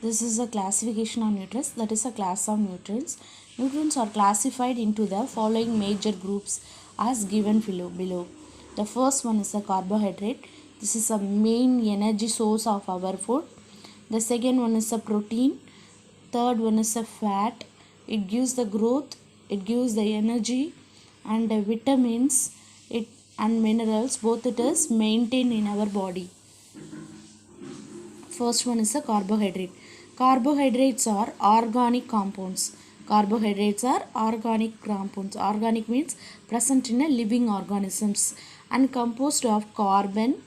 This is a classification of nutrients, that is a class of nutrients. Nutrients are classified into the following major groups as given below. The first one is a carbohydrate. This is a main energy source of our food. The second one is a protein. Third one is a fat. It gives the growth, it gives the energy, and the vitamins it and minerals, both it is maintained in our body. First one is a carbohydrate. Carbohydrates are organic compounds. Carbohydrates are organic compounds. Organic means present in a living organisms and composed of carbon,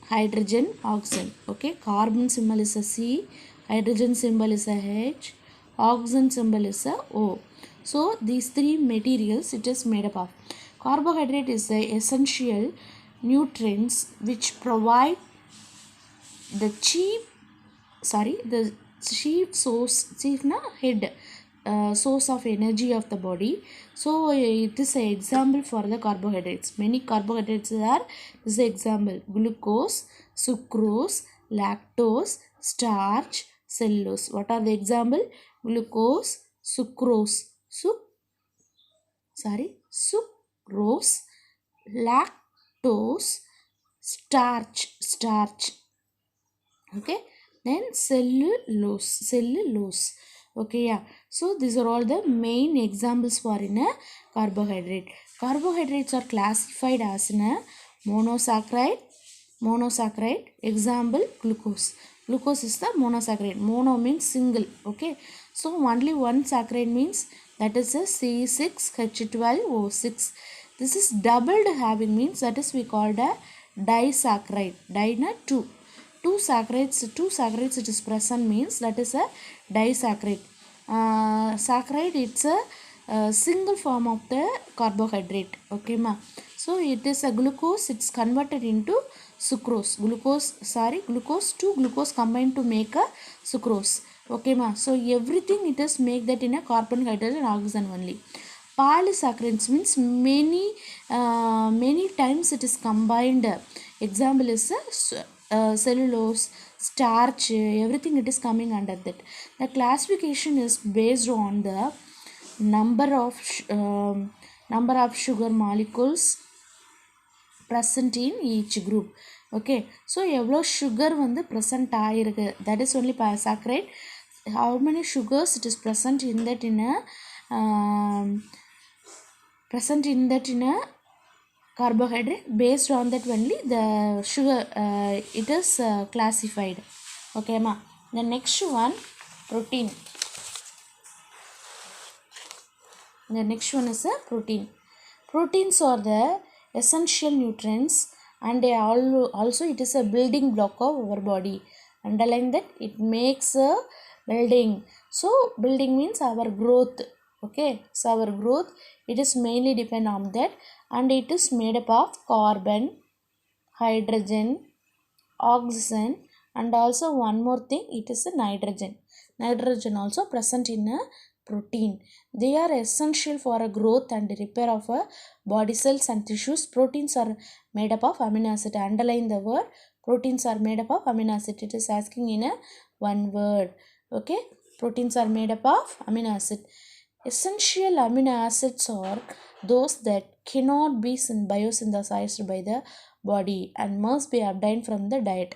hydrogen, oxygen. Okay, carbon symbol is a C, hydrogen symbol is a H, oxygen symbol is a O. So these three materials it is made up of. Carbohydrate is the essential nutrients which provide the chief source of energy of the body. So it is an example for the carbohydrates. Many carbohydrates are this is example: glucose, sucrose, lactose, starch, cellulose. What are the example? Glucose, sucrose, sucrose, lactose, starch. Okay, then cellulose. Okay, yeah, so these are all the main examples for in a carbohydrate. Carbohydrates are classified as in a monosaccharide. Example, glucose is the monosaccharide. Mono means single. Okay, so only one saccharide means that is a C6H12O6. This is doubled having means that is we called a disaccharide. Two saccharides it is present means that is a disaccharide. Saccharide it's a single form of the carbohydrate. Okay ma, so it is a glucose, it's converted into sucrose. Glucose to glucose combined to make a sucrose. Okay ma, so everything it is make that in a carbon, hydrogen and oxygen only. Polysaccharides means many times it is combined. Example is cellulose, starch, everything it is coming under that. The classification is based on the number of sugar molecules present in each group. Okay, so எவ்வளோ sugar வந்து present ஆயிருக்கு, that is only polysaccharide. How many sugars it is present in that in a carbohydrate, based on that only the sugar it is classified. Okay ma, the next one protein. The next one is a protein. Proteins are the essential nutrients and they also it is a building block of our body. Underline that, it makes a building. So building means our growth. Okay, so our growth it is mainly depend on that, and it is made up of carbon, hydrogen, oxygen, and also one more thing, it is a nitrogen also present in a protein. They are essential for a growth and repair of a body cells and tissues. Proteins are made up of amino acid. Underline the word, proteins are made up of amino acid. It is asking in a one word. Okay, proteins are made up of amino acid. Essential amino acids are those that cannot be biosynthesized by the body and must be obtained from the diet.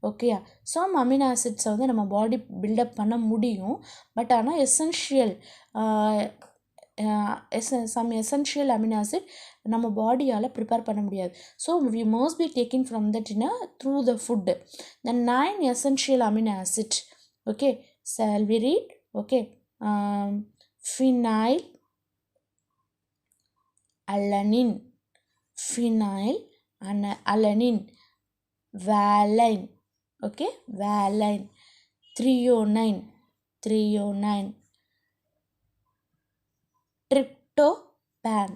Okay, some amino acids வந்து நம்ம பாடி build up பண்ண முடியும், but ஆனால் some essential amino acid நம்ம பாடியால் prepare பண்ண முடியாது. So we must be taking from that through the food. The 9 essential amino acid. Okay, shall we read? Okay, phenyl alanine, valine, okay, valine, threonine, tryptophan,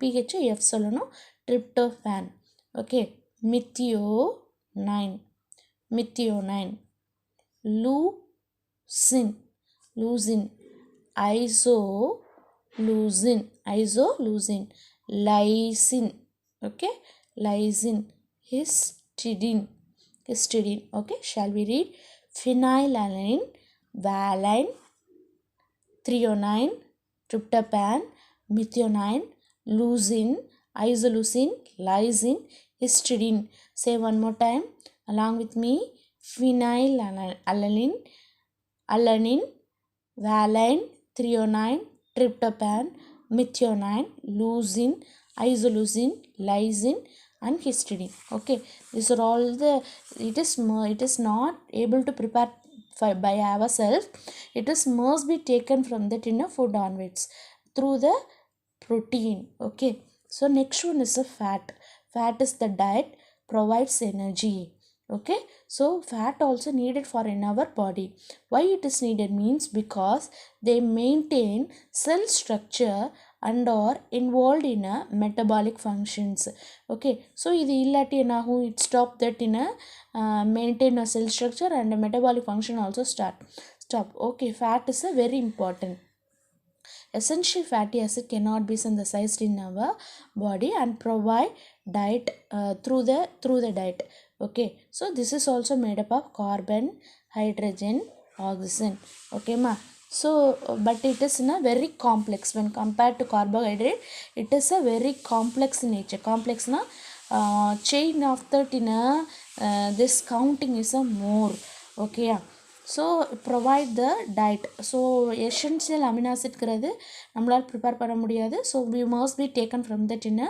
PHF சொல்லணும், tryptophan. Okay, methionine, leucine, isoleucine, lysine, okay, lysine, histidine. Okay, shall we read? phenylalanine, valine, threonine, tryptophan, methionine, leucine, isoleucine, lysine, histidine. Say one more time along with me. Phenylalanine, alanine, valine, threonine, tryptophan, methionine, leucine, isoleucine, lysine, and histidine. Okay, these are all the. It is not able to prepare by ourselves. It is must be taken from the tin of food onwards through the protein. Okay, so next one is the fat. Fat is the diet provides energy. Okay, so fat also needed for in our body. Why it is needed means because they maintain cell structure and are involved in a metabolic functions. Okay, so இது இல்லாட்டி என்னாகும், it stop that in a maintain a cell structure and a metabolic function also stop. Okay, fat is a very important. Essential fatty acid cannot be synthesized in our body and provide diet through the diet. Okay, so this is also made up of carbon, hydrogen, oxygen. Okay ma. So but it is in a very complex when compared to carbohydrate. It is a very complex in nature. Complex na chain of that in a this counting is a more. Okay, yeah. So provide the diet. So essential amino acid கிறது நம்மளால் prepare பண்ண முடியாது. So we must be taken from that in a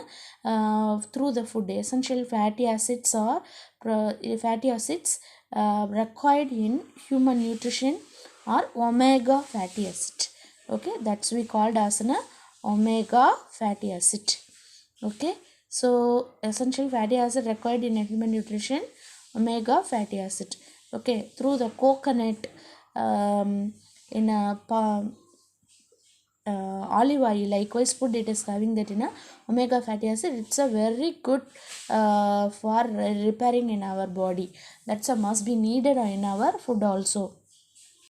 through the food. Essential fatty acids are required in human nutrition are omega fatty acid. Okay, that's we called as an omega fatty acid. Okay, so essential fatty acid required in a human nutrition, omega fatty acid. Okay, through the coconut, in a olive oil, likewise food it is having that in a omega fatty acid. It's a very good for repairing in our body. That's a must be needed in our food also.